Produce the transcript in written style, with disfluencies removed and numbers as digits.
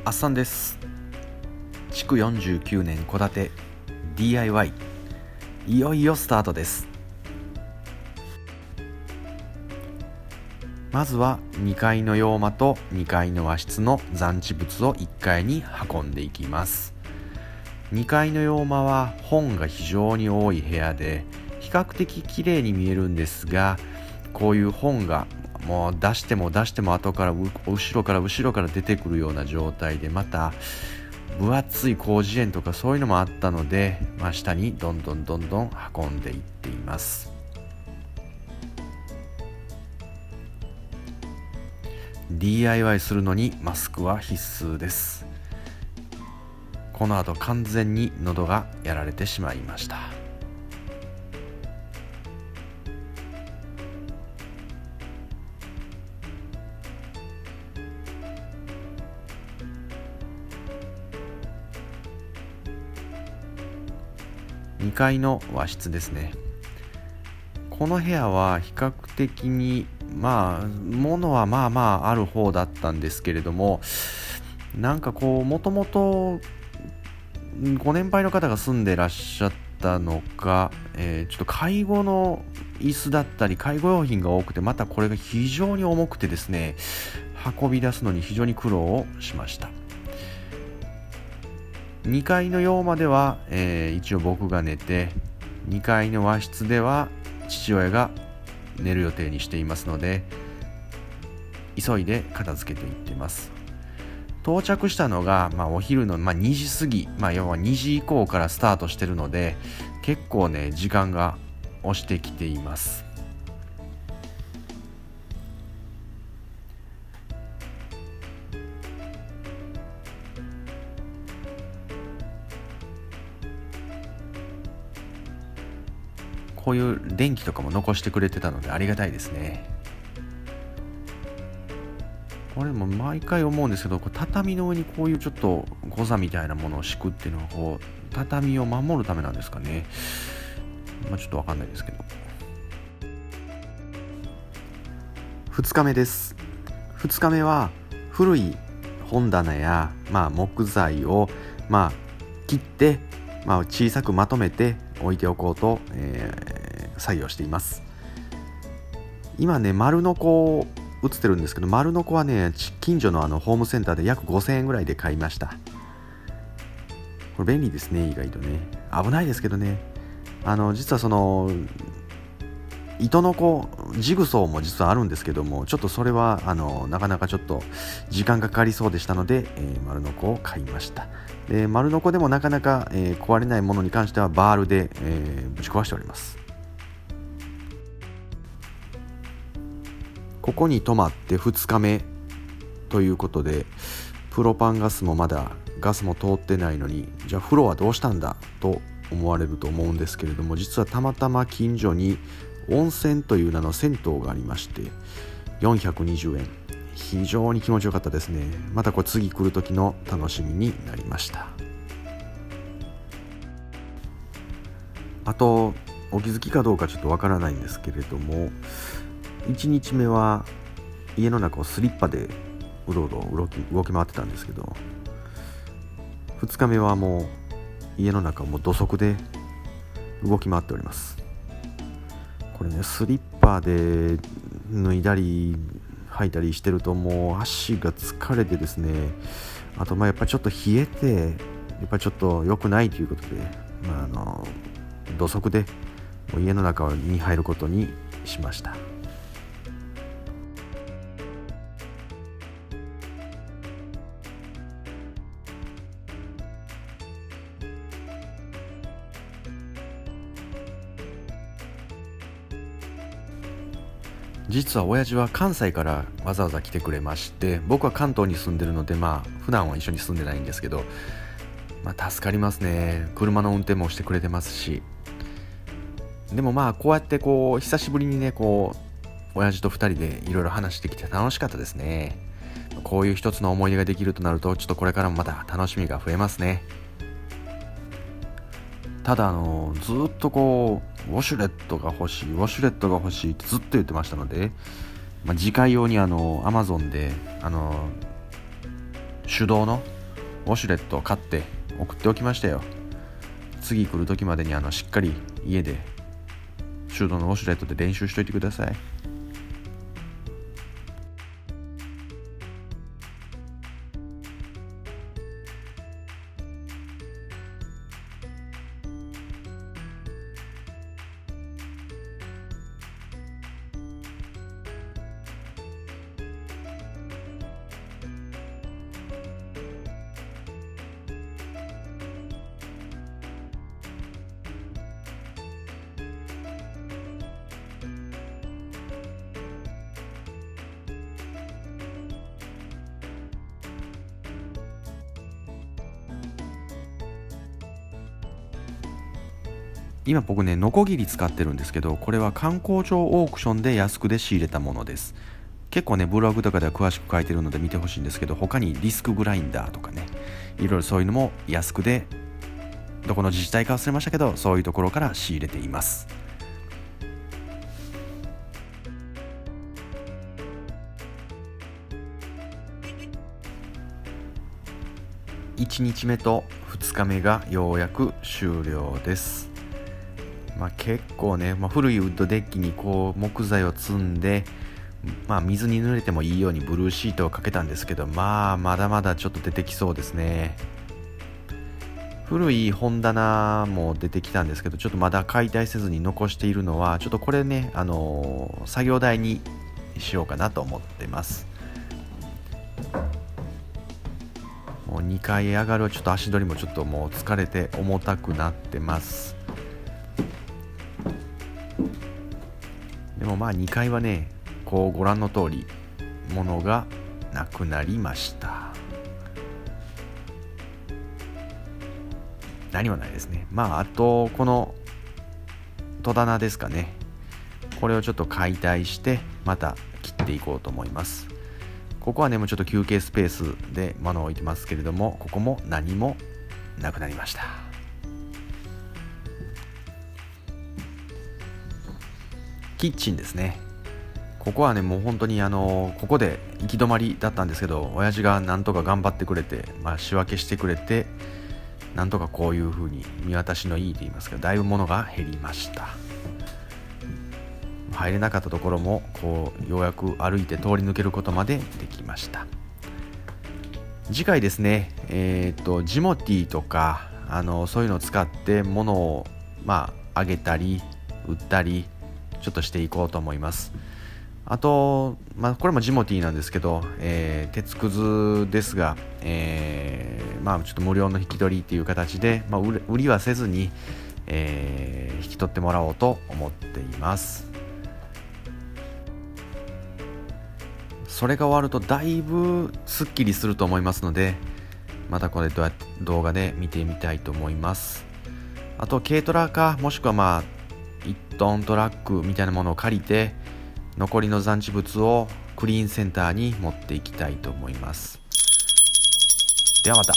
あっさんです。築49年戸建て DIY いよいよスタートです。まずは2階の洋間と2階の和室の残置物を1階に運んでいきます。2階の洋間は本が非常に多い部屋で比較的綺麗に見えるんですが、こういう本がもう出しても後から後ろから出てくるような状態で、また分厚い広辞苑とかそういうのもあったので、下にどんどん運んでいっています。DIY するのにマスクは必須です。この後完全に喉がやられてしまいました。2階の和室ですね。この部屋は比較的に物はある方だったんですけれども、もともとご年配の方が住んでらっしゃったのか、ちょっと介護の椅子だったり介護用品が多くて、またこれが非常に重くてですね、運び出すのに非常に苦労をしました。2階の洋間では、一応僕が寝て、2階の和室では父親が寝る予定にしていますので、急いで片付けていっています。到着したのが、お昼の2時過ぎ、要は2時以降からスタートしてるので、結構ね時間が押してきています。こういう電気とかも残してくれてたのでありがたいですね。これも毎回思うんですけど、畳の上にこういうちょっとゴザみたいなものを敷くっていうのは畳を守るためなんですかね。ちょっとわかんないですけど。2日目です。2日目は古い本棚や、木材を切って、小さくまとめて置いておこうと、作業しています。今ね、丸のこ映ってるんですけど、丸のこはね、近所のホームセンターで約5000円ぐらいで買いました。これ便利ですね。意外とね、危ないですけどね。実はその糸のこジグソーも実はあるんですけども、ちょっとそれはなかなかちょっと時間がかかりそうでしたので、丸のこを買いました。で、丸のこでもなかなか、壊れないものに関してはバールで、ぶち壊しております。ここに泊まって2日目ということで、プロパンガスもまだガスも通ってないのに、じゃあ風呂はどうしたんだと思われると思うんですけれども、実はたまたま近所に温泉という名の銭湯がありまして、420円、非常に気持ちよかったですね。また次来る時の楽しみになりました。あとお気づきかどうかちょっとわからないんですけれども、1日目は家の中をスリッパでうろうろ動き回ってたんですけど、2日目はもう家の中をもう土足で動き回っております。これね、スリッパで脱いだり履いたりしてるともう足が疲れてですね、あとやっぱりちょっと冷えて、やっぱりちょっと良くないということで、土足でもう家の中に入ることにしました。実は親父は関西からわざわざ来てくれまして、僕は関東に住んでるので普段は一緒に住んでないんですけど、助かりますね。車の運転もしてくれてますし。でもこうやって久しぶりにね、親父と2人でいろいろ話してきて楽しかったですね。こういう一つの思い出ができるとなると、ちょっとこれからもまた楽しみが増えますね。ただずっとウォシュレットが欲しいってずっと言ってましたので、次回用にAmazon で手動のウォシュレットを買って送っておきましたよ。次来る時までにしっかり家で手動のウォシュレットで練習しといてください。今僕ね、ノコギリ使ってるんですけど、これは観光庁オークションで安くで仕入れたものです。結構ね、ブログとかでは詳しく書いてるので見てほしいんですけど、他にディスクグラインダーとかね、いろいろそういうのも安くで、どこの自治体か忘れましたけど、そういうところから仕入れています。1日目と2日目がようやく終了です。結構ね、古いウッドデッキにこう木材を積んで、水に濡れてもいいようにブルーシートをかけたんですけど、まだまだちょっと出てきそうですね。古い本棚も出てきたんですけど、ちょっとまだ解体せずに残しているのは、ちょっとこれね、作業台にしようかなと思ってます。もう2階上がるちょっと足取りもちょっともう疲れて重たくなってます。でも2階はね、こうご覧の通り物がなくなりました。何もないですね。あとこの戸棚ですかね、これをちょっと解体してまた切っていこうと思います。ここはね、もうちょっと休憩スペースで物を置いてますけれども、ここも何もなくなりました。キッチンですね。ここはね、もう本当にここで行き止まりだったんですけど、親父がなんとか頑張ってくれて、仕分けしてくれて、なんとかこういう風に見渡しのいいと言いますか、だいぶ物が減りました。入れなかったところもこうようやく歩いて通り抜けることまでできました。次回ですね、ジモティーとかそういうのを使って物をあげたり売ったりちょっとしていこうと思います。あと、これもジモティーなんですけど、鉄くずですが、ちょっと無料の引き取りっていう形で、売りはせずに、引き取ってもらおうと思っています。それが終わるとだいぶすっきりすると思いますので、またこれ動画で見てみたいと思います。あと軽トラか、もしくは1トントラックみたいなものを借りて、残りの残地物をクリーンセンターに持っていきたいと思います。ではまた。